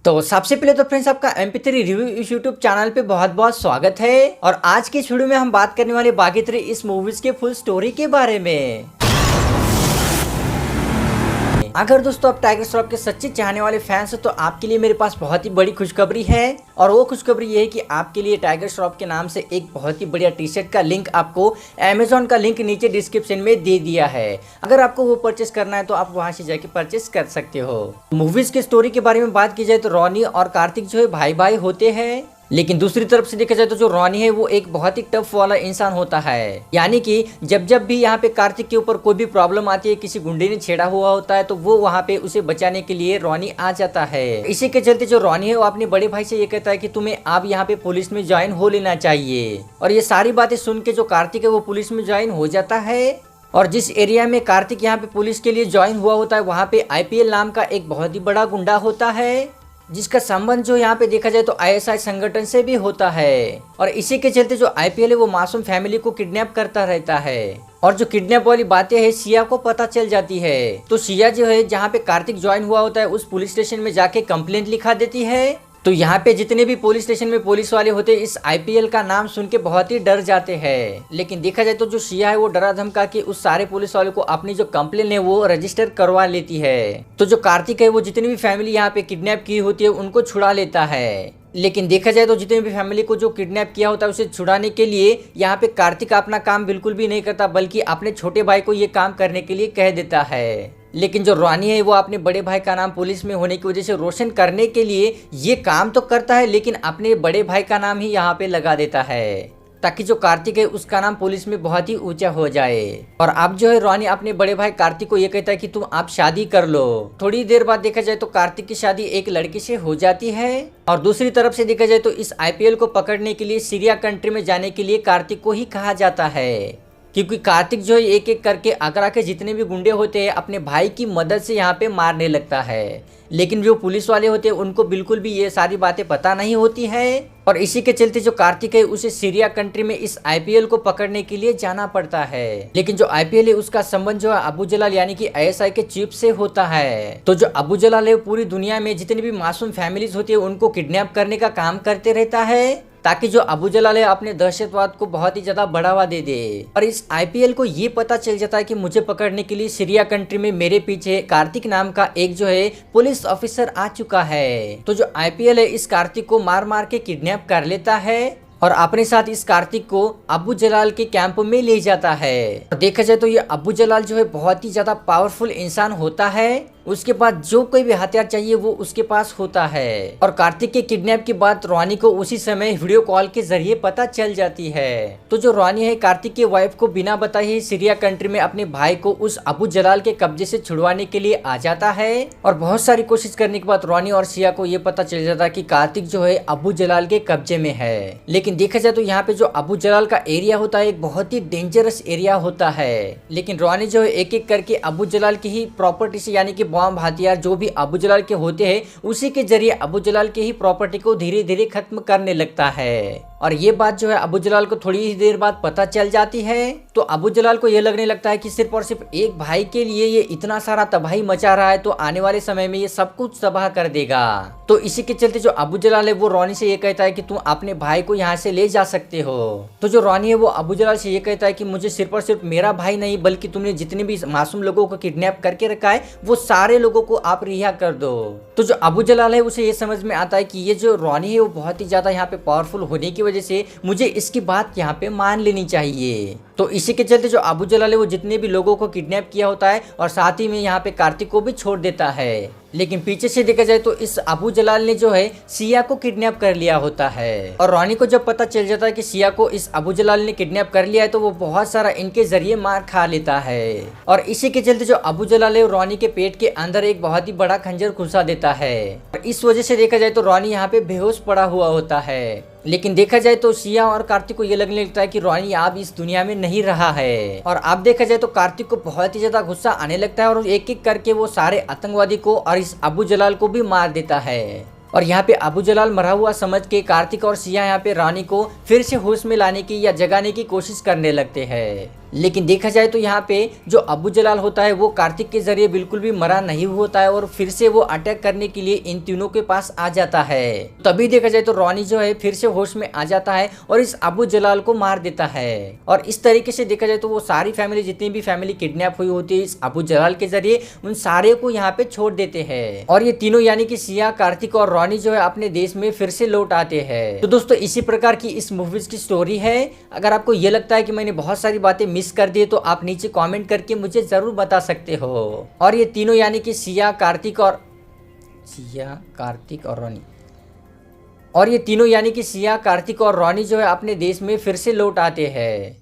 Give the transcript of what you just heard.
तो सबसे पहले तो फ्रेंड्स आपका MP3 रिव्यू इस यूट्यूब चैनल पे बहुत बहुत स्वागत है। और आज की वीडियो में हम बात करने वाले भागीरथी इस मूवीज के फुल स्टोरी के बारे में। अगर दोस्तों आप टाइगर श्रॉफ के सच्चे चाहने वाले फैंस हो तो आपके लिए मेरे पास बहुत ही बड़ी खुशखबरी है। और वो खुशखबरी ये है कि आपके लिए टाइगर श्रॉफ के नाम से एक बहुत ही बढ़िया टी शर्ट का लिंक आपको अमेजोन का लिंक नीचे डिस्क्रिप्शन में दे दिया है। अगर आपको वो परचेस करना है तो आप वहां से जाके परचेस कर सकते हो। मूवीज के स्टोरी के बारे में बात की जाए तो रॉनी और कार्तिक जो है भाई भाई होते हैं, लेकिन दूसरी तरफ से देखा जाए तो जो रॉनी है वो एक बहुत ही टफ वाला इंसान होता है। यानी कि जब भी यहाँ पे कार्तिक के ऊपर कोई भी प्रॉब्लम आती है, किसी गुंडे ने छेड़ा हुआ होता है, तो वो वहाँ पे उसे बचाने के लिए रॉनी आ जाता है। इसी के चलते जो रॉनी है वो अपने बड़े भाई से ये कहता है कि तुम्हें आप यहाँ पे पुलिस में ज्वाइन हो लेना चाहिए। और ये सारी बातें सुन के जो कार्तिक है वो पुलिस में ज्वाइन हो जाता है। और जिस एरिया में कार्तिक यहाँ पे पुलिस के लिए ज्वाइन हुआ होता है वहाँ पे IPL नाम का एक बहुत ही बड़ा गुंडा होता है, जिसका संबंध जो यहाँ पे देखा जाए तो ISI संगठन से भी होता है। और इसी के चलते जो IPL है वो मासूम फैमिली को किडनैप करता रहता है। और जो किडनैप वाली बातें है सिया को पता चल जाती है, तो सिया जो है जहाँ पे कार्तिक ज्वाइन हुआ होता है उस पुलिस स्टेशन में जाके कंप्लेंट लिखा देती है। तो यहाँ पे जितने भी पुलिस स्टेशन में पुलिस वाले होते हैं इस IPL का नाम सुन के बहुत ही डर जाते हैं। लेकिन देखा जाए तो जो सिया है वो डरा धमका के उस सारे पुलिस वालों को अपनी जो कंप्लेन है वो रजिस्टर करवा लेती है। तो जो कार्तिक है वो जितनी भी फैमिली यहाँ पे किडनैप की होती है उनको छुड़ा लेता है। लेकिन देखा जाए तो जितने भी फैमिली को जो किडनैप किया होता है उसे छुड़ाने के लिए यहाँ पे कार्तिक अपना काम बिल्कुल भी नहीं करता, बल्कि अपने छोटे भाई को ये काम करने के लिए कह देता है। लेकिन जो रॉनी है वो अपने बड़े भाई का नाम पुलिस में होने की वजह से रोशन करने के लिए ये काम तो करता है, लेकिन अपने बड़े भाई का नाम ही यहाँ पे लगा देता है, ताकि जो कार्तिक है उसका नाम पुलिस में बहुत ही ऊंचा हो जाए। और अब जो है रॉनी अपने बड़े भाई कार्तिक को ये कहता है कि तुम आप शादी कर लो। थोड़ी देर बाद देखा जाए तो कार्तिक की शादी एक लड़की से हो जाती है। और दूसरी तरफ से देखा जाए तो इस IPL को पकड़ने के लिए सीरिया कंट्री में जाने के लिए कार्तिक को ही कहा जाता है, क्योंकि कार्तिक जो है एक एक करके आगरा के जितने भी गुंडे होते हैं अपने भाई की मदद से यहाँ पे मारने लगता है। लेकिन जो पुलिस वाले होते हैं उनको बिल्कुल भी ये सारी बातें पता नहीं होती है। और इसी के चलते जो कार्तिक है उसे सीरिया कंट्री में इस IPL को पकड़ने के लिए जाना पड़ता है। लेकिन जो IPL है उसका संबंध जो है अबू जलाल यानी कि ISI के चीफ से होता है। तो जो अबू जलाल है पूरी दुनिया में जितनी भी मासूम फैमिलीज होती है उनको किडनैप करने का काम करते रहता है, ताकि जो अबू जलाल है अपने दहशतवाद को बहुत ही ज्यादा बढ़ावा दे दे। और इस IPL को ये पता चल जाता है कि मुझे पकड़ने के लिए सीरिया कंट्री में मेरे पीछे कार्तिक नाम का एक जो है पुलिस ऑफिसर आ चुका है। तो जो IPL है इस कार्तिक को मार मार के किडनैप कर लेता है और अपने साथ इस कार्तिक को अबू जलाल के कैंप में ले जाता है। और देखा जाए तो ये अबू जलाल जो है बहुत ही ज्यादा पावरफुल इंसान होता है। उसके पास जो कोई भी हथियार चाहिए वो उसके पास होता है। और कार्तिक के किडनैप की बात रॉनी को उसी समय वीडियो कॉल के जरिए पता चल जाती है। तो जो रॉनी है कार्तिक की वाइफ को बिना बताए ही सीरिया कंट्री में अपने भाई को उस अबू जलाल के कब्जे से छुड़वाने के लिए आ जाता है। और बहुत सारी कोशिश करने के बाद रॉनी और सिया को ये पता चल जाता है कि कार्तिक जो है अबू जलाल के कब्जे में है। लेकिन देखा जाए तो यहाँ पे जो अबू जलाल का एरिया होता है एक बहुत ही डेंजरस एरिया होता है। लेकिन रॉनी जो है एक एक करके अबू जलाल की ही प्रॉपर्टी से यानी कि बम हथियार जो भी अबू जलाल के होते हैं उसी के जरिए अबू जलाल की ही प्रॉपर्टी को धीरे धीरे खत्म करने लगता है। और ये बात जो है अबू जलाल को थोड़ी ही देर बाद पता चल जाती है। तो अबू जलाल को ये लगने लगता है कि सिर्फ और सिर्फ एक भाई के लिए ये इतना सारा तबाही मचा रहा है, तो आने वाले समय में ये सब कुछ तबाह कर देगा। तो इसी के चलते जो अबू जलाल है वो रॉनी से ये कहता है कि तुम अपने भाई को यहाँ से ले जा सकते हो। तो जो रॉनी है वो अबू जलाल से ये कहता है कि मुझे सिर्फ और सिर्फ मेरा भाई नहीं बल्कि तुमने जितने भी मासूम लोगों को किडनैप करके रखा है वो सारे लोगों को आप रिहा कर दो। तो जो अबू जलाल है उसे ये समझ में आता है कि ये जो रॉनी है वो बहुत ही ज्यादा यहाँ पे पावरफुल होने की वजह से मुझे इसकी बात यहाँ पे मान लेनी चाहिए। तो इसी के चलते जो अबू जलाल है वो जितने भी लोगों को किडनैप किया होता है और साथ ही में यहाँ पे कार्तिक को भी छोड़ देता है। लेकिन पीछे से देखा जाए तो इस अबू जलाल ने जो है सिया को किडनैप कर लिया होता है। और रॉनी को जब पता चल जाता है कि सिया को इस अबू जलाल ने किडनैप कर लिया है तो वो बहुत सारा इनके जरिए मार खा लेता है। और इसी के चलते जो अबू जलाल है रॉनी के पेट के अंदर एक बहुत ही बड़ा खंजर घुसा देता है। और इस वजह से देखा जाए तो रॉनी यहाँ पे बेहोश पड़ा हुआ होता है। लेकिन देखा जाए तो सिया और कार्तिक को ये लगने लगता है कि रॉनी अब इस दुनिया में नहीं रहा है। और अब देखा जाए तो कार्तिक को बहुत ही ज्यादा गुस्सा आने लगता है और एक एक करके वो सारे आतंकवादी को और इस अबू जलाल को भी मार देता है। और यहाँ पे अबू जलाल मरा हुआ समझ के कार्तिक और सिया यहाँ पे रानी को फिर से होश में लाने की या जगाने की कोशिश करने लगते हैं। लेकिन देखा जाए तो यहाँ पे जो अबू जलाल होता है वो कार्तिक के जरिए बिल्कुल भी मरा नहीं होता है और फिर से वो अटैक करने के लिए इन तीनों के पास आ जाता है। तभी देखा जाए तो रॉनी जो है फिर से होश में आ जाता है और इस अबू जलाल को मार देता है। और इस तरीके से देखा जाए तो वो सारी फैमिली, जितनी भी फैमिली किडनैप हुई होती है इस अबू जलाल के जरिए, उन सारे को यहाँ पे छोड़ देते हैं और ये तीनों यानी कि सिया, कार्तिक और रॉनी जो है अपने देश में फिर से लौट आते हैं। तो दोस्तों इसी प्रकार की इस मूवीज की स्टोरी है। अगर आपको ये लगता है कि मैंने बहुत सारी बातें मिस कर दी तो आप नीचे कमेंट करके मुझे जरूर बता सकते हो। और ये तीनों यानी कि सिया, कार्तिक और रॉनी, और ये तीनों यानी कि सिया, कार्तिक और रॉनी जो है अपने देश में फिर से लौट आते हैं।